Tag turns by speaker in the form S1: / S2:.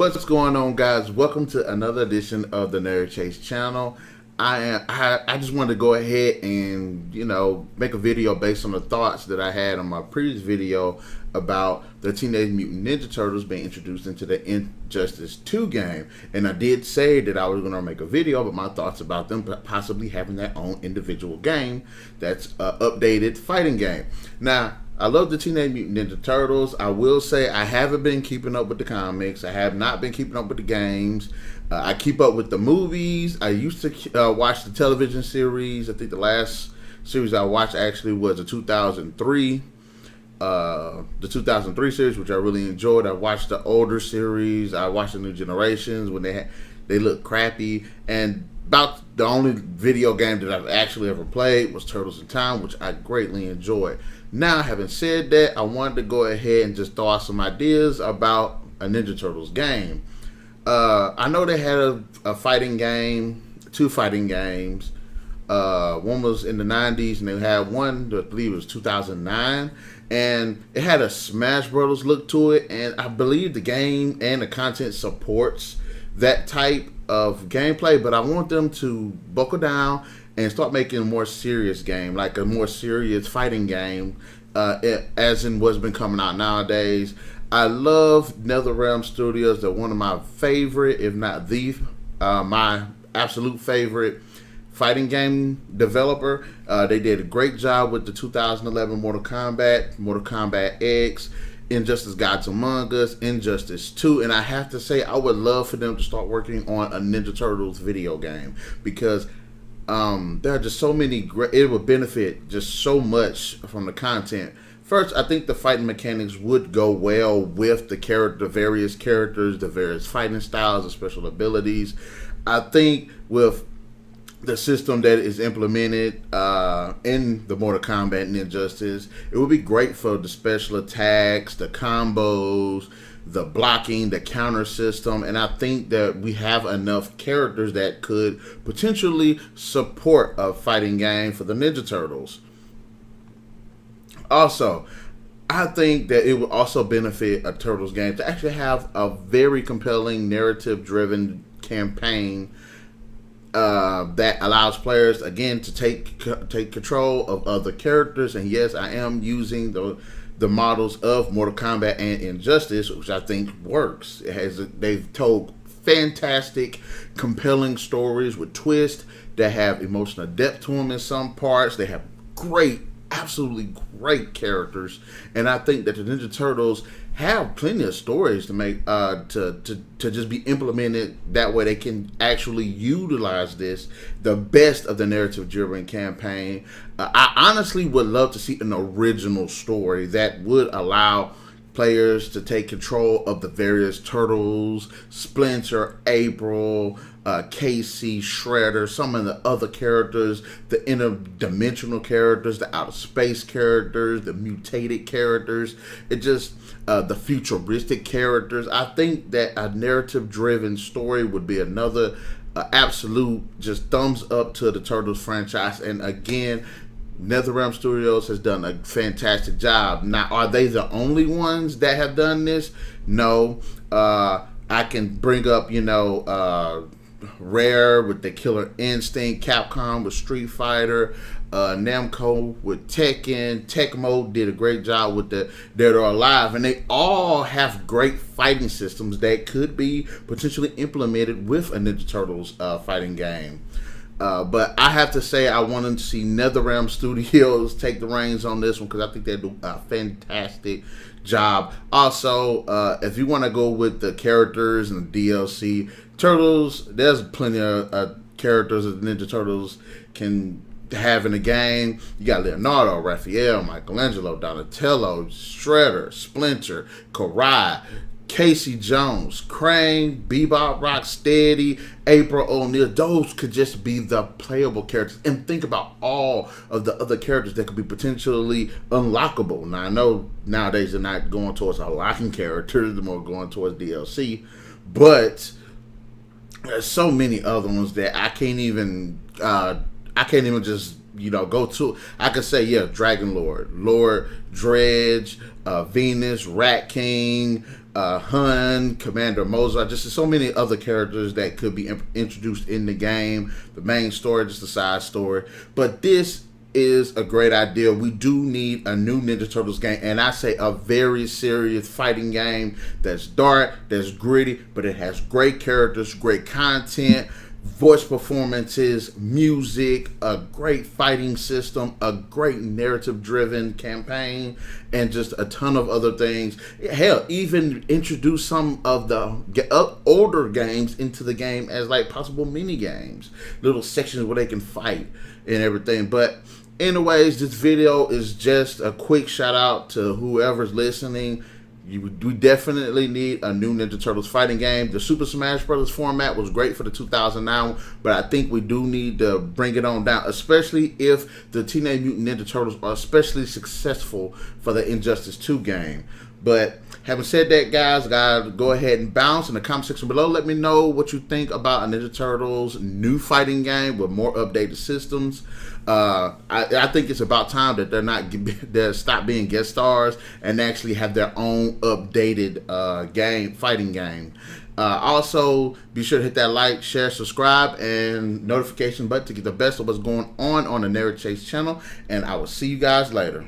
S1: What's going on, guys? Welcome to another edition of the Narik channel. I just wanted to go ahead and make a video based on the thoughts that I had on my previous video about the Teenage Mutant Ninja Turtles being introduced into the Injustice 2 game. And I did say that I was going to make a video about my thoughts about them possibly having their own individual game that's an updated fighting game. Now, I love the Teenage Mutant Ninja Turtles. I will say I haven't been keeping up with the comics. I have not been keeping up with the games. I keep up with the movies. I used to watch the television series. I think the last series I watched actually was the 2003 series, which I really enjoyed. I watched the older series. I watched the New Generations when they look crappy. And about the only video game that I've actually ever played was Turtles in Time, which I greatly enjoyed. Now, having said that, I wanted to go ahead and just throw out some ideas about a Ninja Turtles game. I know they had a fighting game, two fighting games. One was in the 90s, and they had one that I believe was 2009. And it had a Smash Brothers look to it, and I believe the game and the content supports that type of gameplay, but I want them to buckle down and start making a more serious game, like a more serious fighting game, as in what's been coming out nowadays. I love NetherRealm Studios. They're one of my favorite, if not my absolute favorite fighting game developer. They did a great job with the 2011 Mortal Kombat X, Injustice Gods Among Us, Injustice 2, and I have to say I would love for them to start working on a Ninja Turtles video game, because there are just so many it would benefit just so much from the content. First, I think the fighting mechanics would go well with the various characters, the various fighting styles, the special abilities. I think with the system that is implemented in the Mortal Kombat and Injustice, it would be great for the special attacks, the combos, the blocking, the counter system, and I think that we have enough characters that could potentially support a fighting game for the Ninja Turtles. Also, I think that it would also benefit a Turtles game to actually have a very compelling narrative-driven campaign that allows players, again, to take control of other characters. And yes, I am using the models of Mortal Kombat and Injustice, which I think works. They've told fantastic, compelling stories with twists that have emotional depth to them in some parts. They have absolutely great characters, and I think that the Ninja Turtles have plenty of stories to make to just be implemented. That way they can actually utilize the best of the narrative-driven campaign. I honestly would love to see an original story that would allow players to take control of the various turtles, Splinter, April, Casey, Shredder, some of the other characters, the interdimensional characters, the outer space characters, the mutated characters, the futuristic characters. I think that a narrative-driven story would be another absolute just thumbs up to the Turtles franchise. And again, NetherRealm Studios has done a fantastic job. Now, are they the only ones that have done this? No. I can bring up, Rare with the Killer Instinct, Capcom with Street Fighter, Namco with Tekken, Tecmo did a great job with the Dead or Alive, and they all have great fighting systems that could be potentially implemented with a Ninja Turtles fighting game. But I have to say I wanted to see NetherRealm Studios take the reins on this one, because I think they do a fantastic job. Also, if you want to go with the characters and the DLC, Turtles, there's plenty of characters that Ninja Turtles can have in the game. You got Leonardo, Raphael, Michelangelo, Donatello, Shredder, Splinter, Karai, Casey Jones, Krang, Bebop, Rocksteady, April O'Neil. Those could just be the playable characters. And think about all of the other characters that could be potentially unlockable. Now, I know nowadays they're not going towards unlocking characters, they're more going towards DLC. But there's so many other ones that I can't even just go to. I could say, yeah, Dragon Lord Dredge, Venus, Rat King, Hun, Commander Mozart. Just so many other characters that could be introduced in the game. The main story, just a side story. But this is a great idea. We do need a new Ninja Turtles game, and I say a very serious fighting game that's dark, that's gritty, but it has great characters, great content, voice performances, music, a great fighting system, a great narrative-driven campaign, and just a ton of other things. Hell, even introduce some of the older games into the game as like possible mini games, little sections where they can fight and everything. But anyways, this video is just a quick shout out to whoever's listening. We definitely need a new Ninja Turtles fighting game. The Super Smash Bros. Format was great for the 2009, but I think we do need to bring it on down, especially if the Teenage Mutant Ninja Turtles are especially successful for the Injustice 2 game. But having said that, guys, go ahead and bounce in the comment section below. Let me know what you think about a Ninja Turtles new fighting game with more updated systems. I think it's about time that they stop being guest stars and actually have their own updated fighting game. Also, be sure to hit that like, share, subscribe, and notification button to get the best of what's going on the Narik Chase channel. And I will see you guys later.